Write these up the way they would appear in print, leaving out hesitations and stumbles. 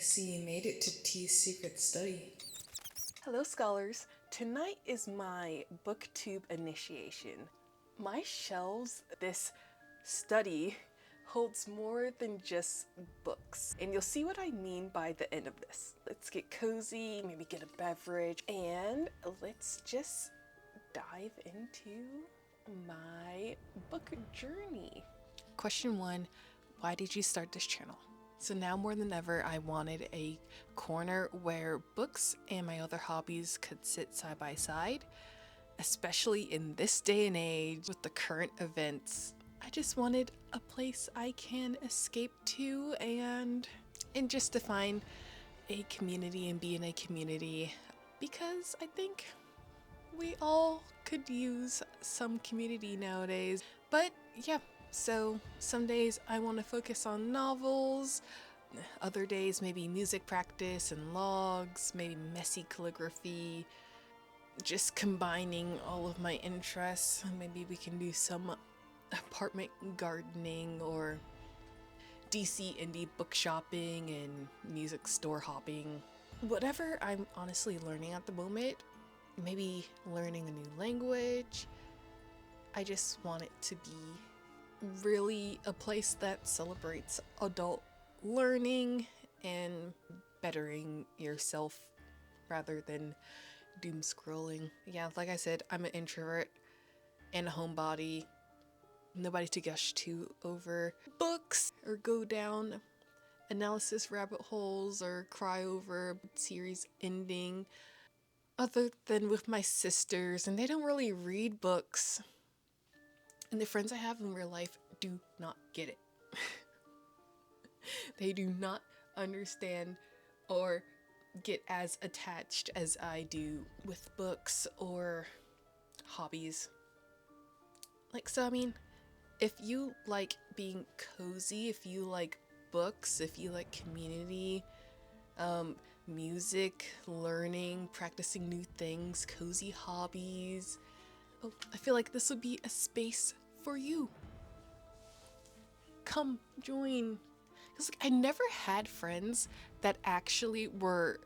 see you made it to T's secret study. Hello scholars, tonight is my Booktube initiation. My shelves, this study, holds more than just books. And you'll see what I mean by the end of this. Let's get cozy, maybe get a beverage, and let's just dive into my book journey. Question 1, why did you start this channel? So now more than ever, I wanted a corner where books and my other hobbies could sit side by side, especially in this day and age with the current events. I just wanted a place I can escape to and just to find a community and be in a community, because I think we all could use some community nowadays. But yeah, so some days I want to focus on novels, other days maybe music practice and logs, maybe messy calligraphy, just combining all of my interests. Maybe we can do some apartment gardening or DC indie book shopping and music store hopping. Whatever I'm honestly learning at the moment, maybe learning a new language. I just want it to be really a place that celebrates adult learning and bettering yourself rather than doom scrolling. Yeah, like I said, I'm an introvert and a homebody. Nobody to gush to over books or go down analysis rabbit holes or cry over a series ending, other than with my sisters, and they don't really read books. And the friends I have in real life do not get it. They do not understand or get as attached as I do with books or hobbies. So I mean, if you like being cozy, if you like books, if you like community, music, learning, practicing new things, cozy hobbies, I feel like this would be a space for you. Come join. Because I never had friends that actually were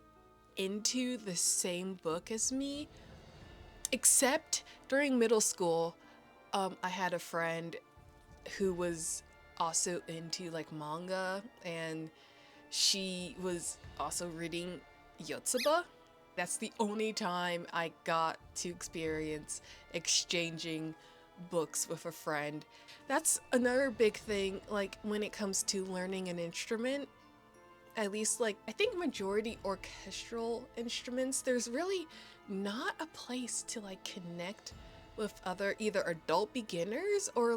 into the same book as me, except during middle school. I had a friend who was also into manga, and she was also reading Yotsuba. That's the only time I got to experience exchanging books with a friend. That's another big thing, when it comes to learning an instrument. At least I think majority orchestral instruments, there's really not a place to connect with other either adult beginners or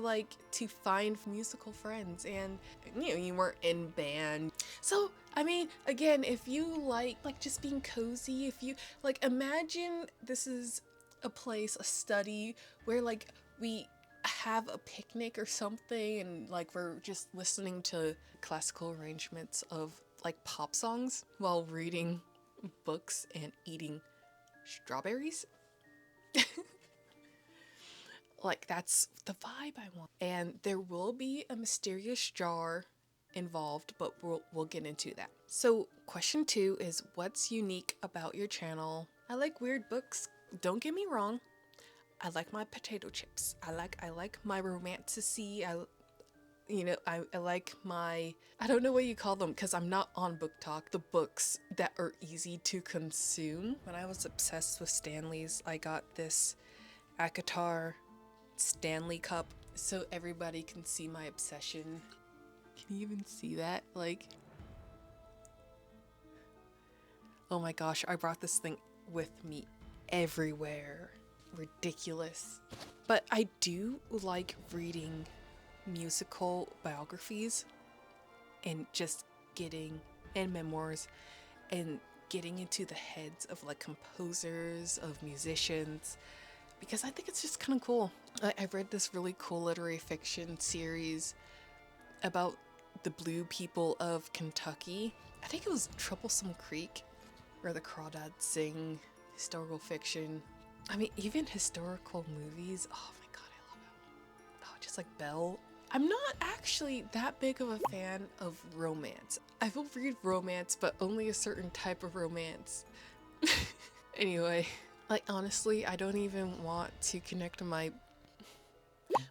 to find musical friends, and you weren't in band. So I mean, again, if you like just being cozy, if you imagine this is a place, a study where we have a picnic or something, and we're just listening to classical arrangements of pop songs while reading books and eating strawberries. That's the vibe I want. And there will be a mysterious jar involved, but we'll get into that. So question 2 is, what's unique about your channel? I like weird books, don't get me wrong. I like my potato chips. I like my romanticy. I like my, I don't know what you call them because I'm not on Book Talk, the books that are easy to consume. When I was obsessed with Stanleys, I got this ACOTAR Stanley cup so everybody can see my obsession. Can you even see that? Oh my gosh, I brought this thing with me everywhere. Ridiculous. But I do like reading musical biographies and just and memoirs and getting into the heads of composers, of musicians, because I think it's just kind of cool. I read this really cool literary fiction series about the Blue people of Kentucky. I think it was Troublesome Creek, where the crawdads sing. Historical fiction. I mean, even historical movies. Oh my god, I love it. Oh, just like Belle. I'm not actually that big of a fan of romance. I will read romance, but only a certain type of romance. Anyway, like honestly, I don't even want to connect to my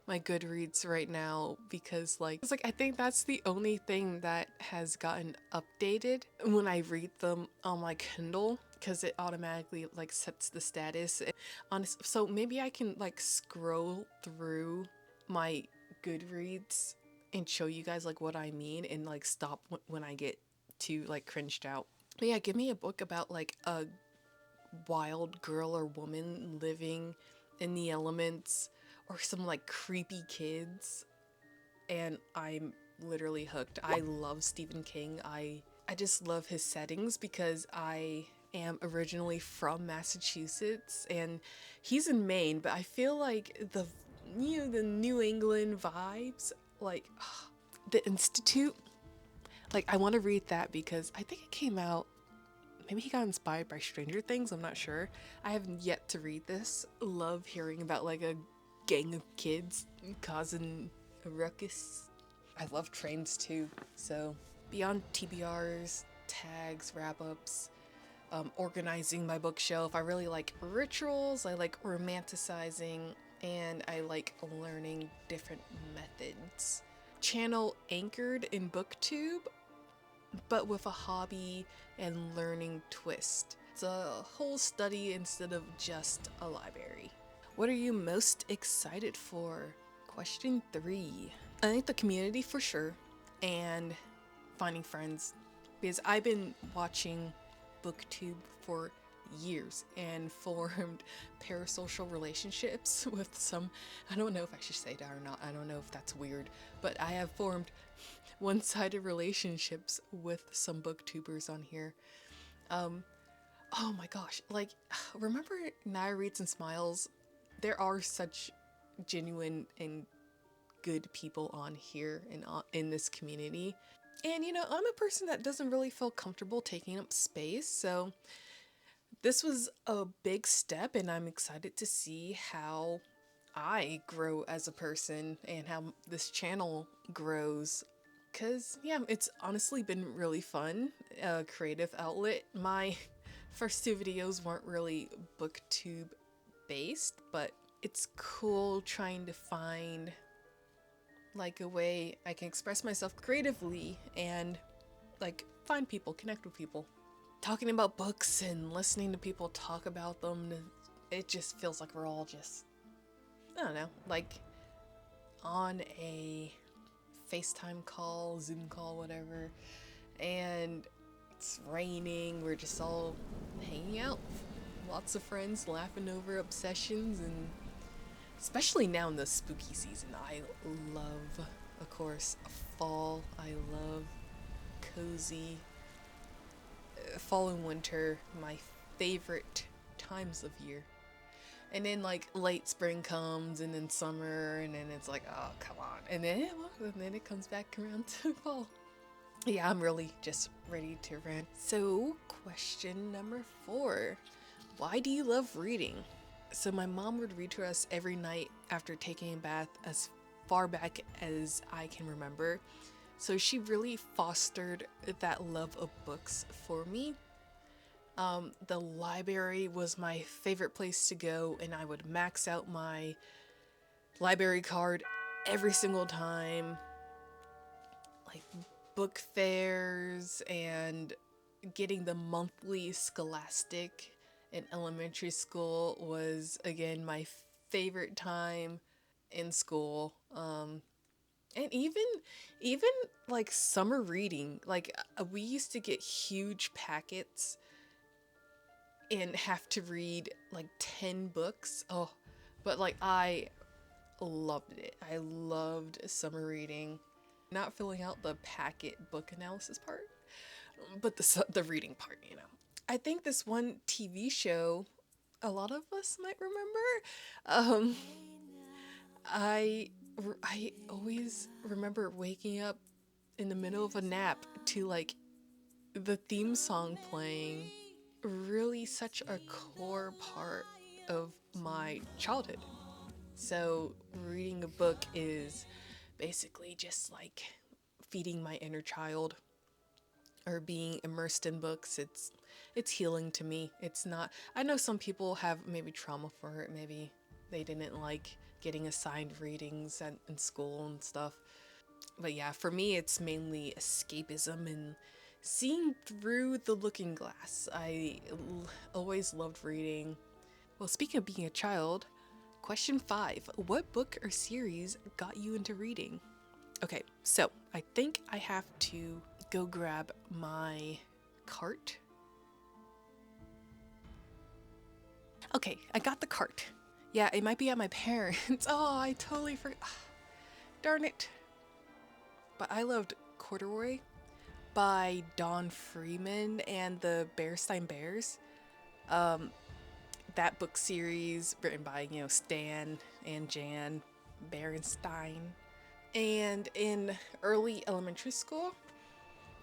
Goodreads right now because like it's like I think that's the only thing that has gotten updated when I read them on my Kindle because it automatically like sets the status. Honest, so maybe I can like scroll through my Goodreads and show you guys like what I mean and like stop when I get too like cringed out. But yeah, give me a book about like a wild girl or woman living in the elements or some like creepy kids and I'm literally hooked. I love Stephen King. I just love his settings because I am originally from Massachusetts and he's in Maine, but I feel like the the New England vibes, like the Institute, like I want to read that because I think it came out, maybe he got inspired by Stranger Things, I'm not sure. I have yet to read this. Love hearing about like a gang of kids causing a ruckus. I love trains too, so beyond TBRs, tags, wrap-ups, organizing my bookshelf, I really like rituals, I like romanticizing, and I like learning different methods. Channel anchored in Booktube, but with a hobby and learning twist. It's a whole study instead of just a library. What are you most excited for? Question 3. I think the community for sure, and finding friends, because I've been watching Booktube for years and formed parasocial relationships with some, I don't know if I should say that or not, I don't know if that's weird, but I have formed one-sided relationships with some booktubers on here. Oh my gosh, like remember Naya Reads and Smiles? There are such genuine and good people on here and in this community. And you know, I'm a person that doesn't really feel comfortable taking up space, so this was a big step and I'm excited to see how I grow as a person and how this channel grows. Cause yeah, it's honestly been really fun, a creative outlet. My first 2 videos weren't really booktube based, but it's cool trying to find like a way I can express myself creatively and like find people, connect with people. Talking about books and listening to people talk about them, it just feels like we're all just, I don't know, like on a FaceTime call, Zoom call, whatever, and it's raining, we're just all hanging out, lots of friends laughing over obsessions, and especially now in the spooky season, I love, of course, fall, I love cozy, fall and winter, my favorite times of year. And then like late spring comes and then summer and then it's like, oh come on, and then it comes back around to fall. Yeah, I'm really just ready to rant. So question number 4, why do you love reading? So my mom would read to us every night after taking a bath as far back as I can remember. So she really fostered that love of books for me. The library was my favorite place to go, and I would max out my library card every single time. Like book fairs and getting the monthly Scholastic in elementary school was again my favorite time in school. And even like summer reading, like we used to get huge packets and have to read like 10 books. Oh, but like I loved it. I loved summer reading. Not filling out the packet book analysis part, but the reading part, you know. I think this one TV show a lot of us might remember. I always remember waking up in the middle of a nap to like the theme song playing. Really such a core part of my childhood. So reading a book is basically just like feeding my inner child. or being immersed in books. It's healing to me. It's not, I know some people have maybe trauma for it. Maybe they didn't like getting assigned readings in school and stuff. But yeah, for me, it's mainly escapism and seeing through the looking glass. Always loved reading. Well, speaking of being a child, question 5. What book or series got you into reading? Okay, so I think I have to go grab my cart. Okay, I got the cart. Yeah, it might be at my parents'. Oh, I totally forgot. Darn it. But I loved Corduroy by Don Freeman and the Bearstein Bears. That book series written by, Stan and Jan Berenstein. And in early elementary school,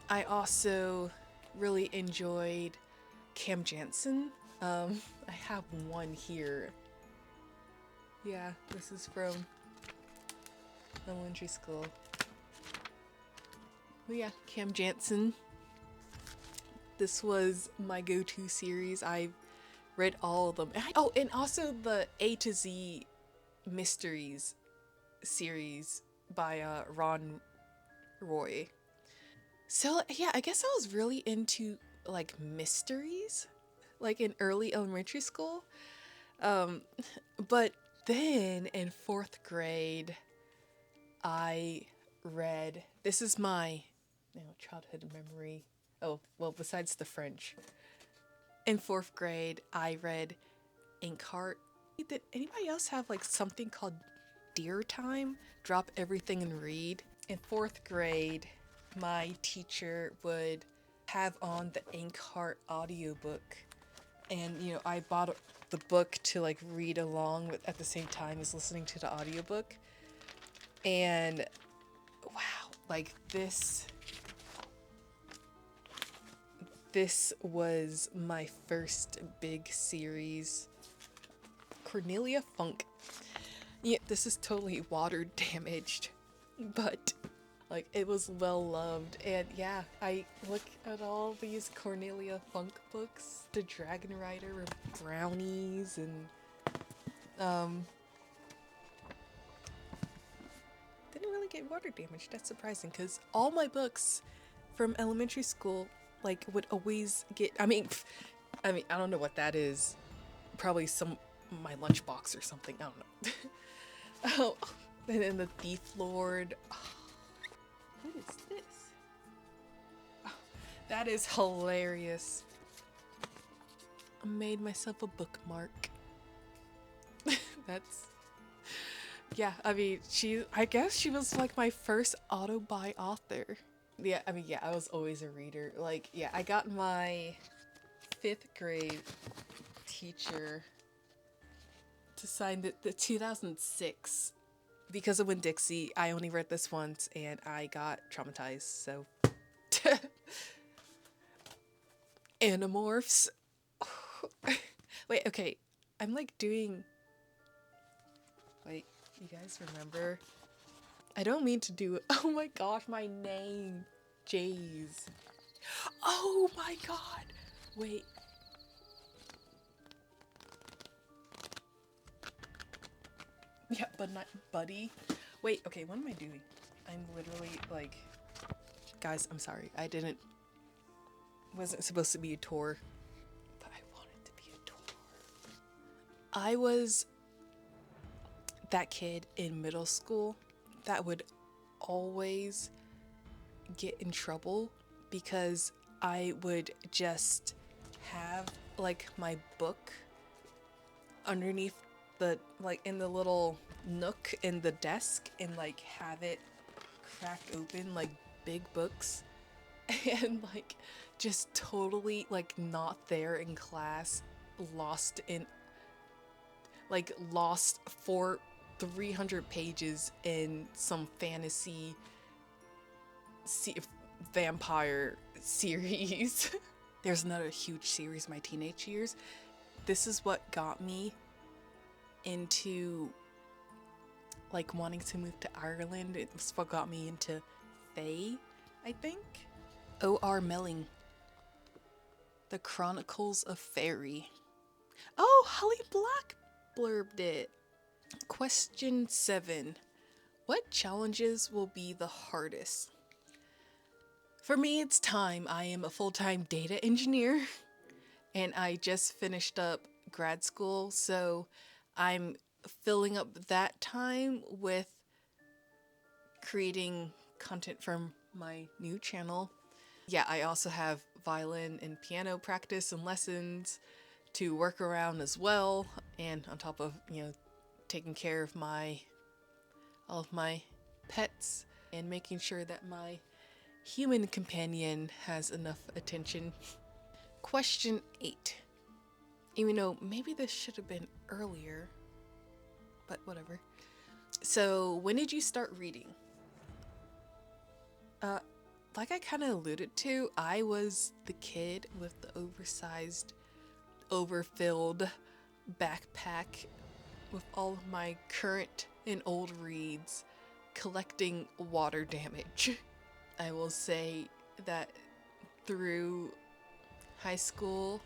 I also really enjoyed Cam Jansen. I have one here. Yeah, this is from elementary school. But yeah, Cam Jansen. This was my go-to series. I read all of them. And also the A to Z Mysteries series by Ron Roy. So yeah, I guess I was really into like mysteries, like in early elementary school. But then in 4th grade, I read. This is my childhood memory. Oh well, besides the French. In 4th grade, I read Inkheart. Did anybody else have like something called Dear Time? Drop everything and read. In 4th grade, my teacher would have on the Inkheart audiobook. And, I bought the book to like read along with at the same time as listening to the audiobook. And wow, like this was my first big series. Cornelia Funk. Yeah, this is totally water damaged, but like it was well loved. And yeah, I look at all these Cornelia Funk books, The Dragon Rider and Brownies, and didn't really get water damaged. That's surprising because all my books from elementary school like would always get. I mean, I don't know what that is. Probably my lunchbox or something. I don't know. Oh, and then the Thief Lord. Oh, what is this? Oh, that is hilarious. I made myself a bookmark. That's. Yeah, I guess she was like my first auto-buy author. Yeah, I was always a reader. Like, yeah, I got my 5th grade teacher to sign the 2006. Because of Winn-Dixie, I only read this once and I got traumatized, so. Animorphs. Wait, okay. I'm like doing. Wait, you guys remember? I don't mean to do it. Oh my gosh, my name. Jays. Oh my god. Wait. Yeah, but not Buddy. Wait, okay, what am I doing? I'm literally like, guys, I'm sorry. Wasn't supposed to be a tour, but I wanted to be a tour. I was that kid in middle school that would always get in trouble because I would just have like my book underneath in the little nook in the desk and like have it cracked open like big books and like just totally like not there in class, lost for 300 pages in some fantasy vampire series. There's another huge series my teenage years. This is what got me into wanting to move to Ireland. It was what got me into Fae, I think. O.R. Melling, The Chronicles of Fairy. Oh, Holly Black blurbed it. Question 7. What challenges will be the hardest? For me, it's time. I am a full-time data engineer and I just finished up grad school, so I'm filling up that time with creating content from my new channel. Yeah, I also have violin and piano practice and lessons to work around as well, and on top of, taking care of all of my pets and making sure that my human companion has enough attention. Question 8. Even though maybe this should have been earlier, but whatever. So, when did you start reading? Like I kind of alluded to, I was the kid with the oversized, overfilled backpack with all of my current and old reads collecting water damage. I will say that through high school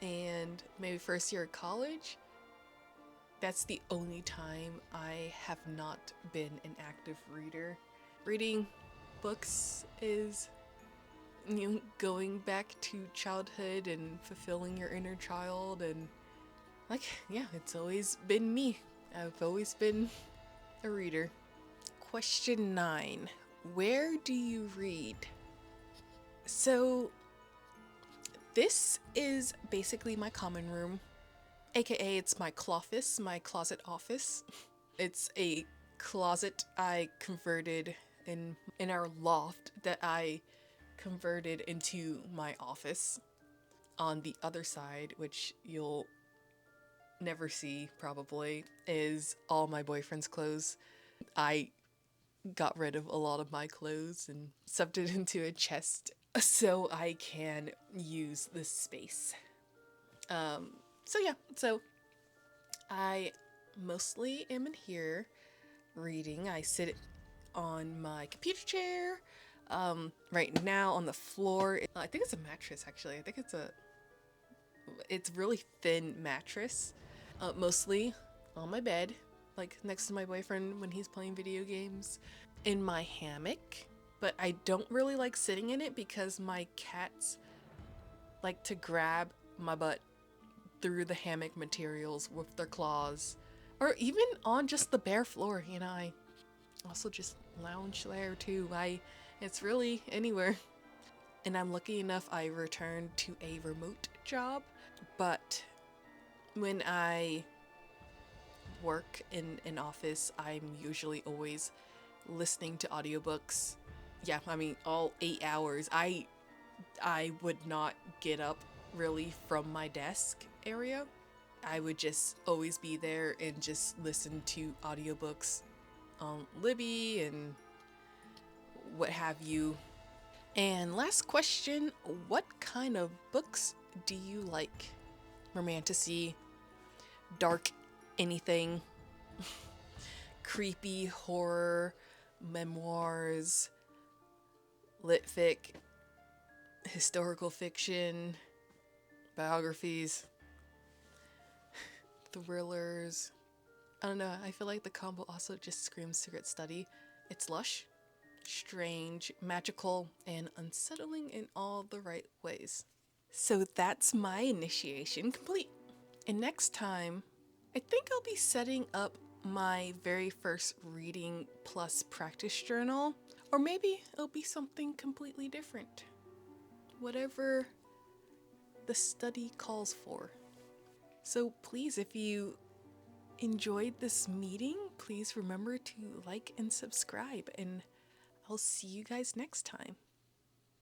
and maybe first year of college, that's the only time I have not been an active reader. Reading books is, going back to childhood and fulfilling your inner child, and it's always been me. I've always been a reader. Question 9. Where do you read? So this is basically my common room, aka it's my cloffice, my closet office. It's a closet I converted in our loft that I converted into my office. On the other side, which you'll never see probably, is all my boyfriend's clothes. I got rid of a lot of my clothes and stuffed it into a chest so I can use this space. So I mostly am in here reading. I sit on my computer chair. Right now on the floor, I think it's a mattress actually. I think it's really thin mattress. Mostly on my bed, like next to my boyfriend when he's playing video games. In my hammock, but I don't really like sitting in it because my cats like to grab my butt through the hammock materials with their claws, or even on just the bare floor. I also just lounge there too. It's really anywhere. And I'm lucky enough I returned to a remote job, but when I work in an office, I'm usually always listening to audiobooks. Yeah, all 8 hours. I would not get up really from my desk area. I would just always be there and just listen to audiobooks on Libby and what have you. And last question, what kind of books do you like? Romantasy, dark anything, creepy horror, memoirs, lit fic, historical fiction, biographies, thrillers. I don't know, I feel like the combo also just screams secret study. It's lush, strange, magical, and unsettling in all the right ways. So that's my initiation complete. And next time, I think I'll be setting up my very first reading plus practice journal, or maybe it'll be something completely different. Whatever the study calls for. So please, if you enjoyed this meeting, please remember to like and subscribe, and I'll see you guys next time.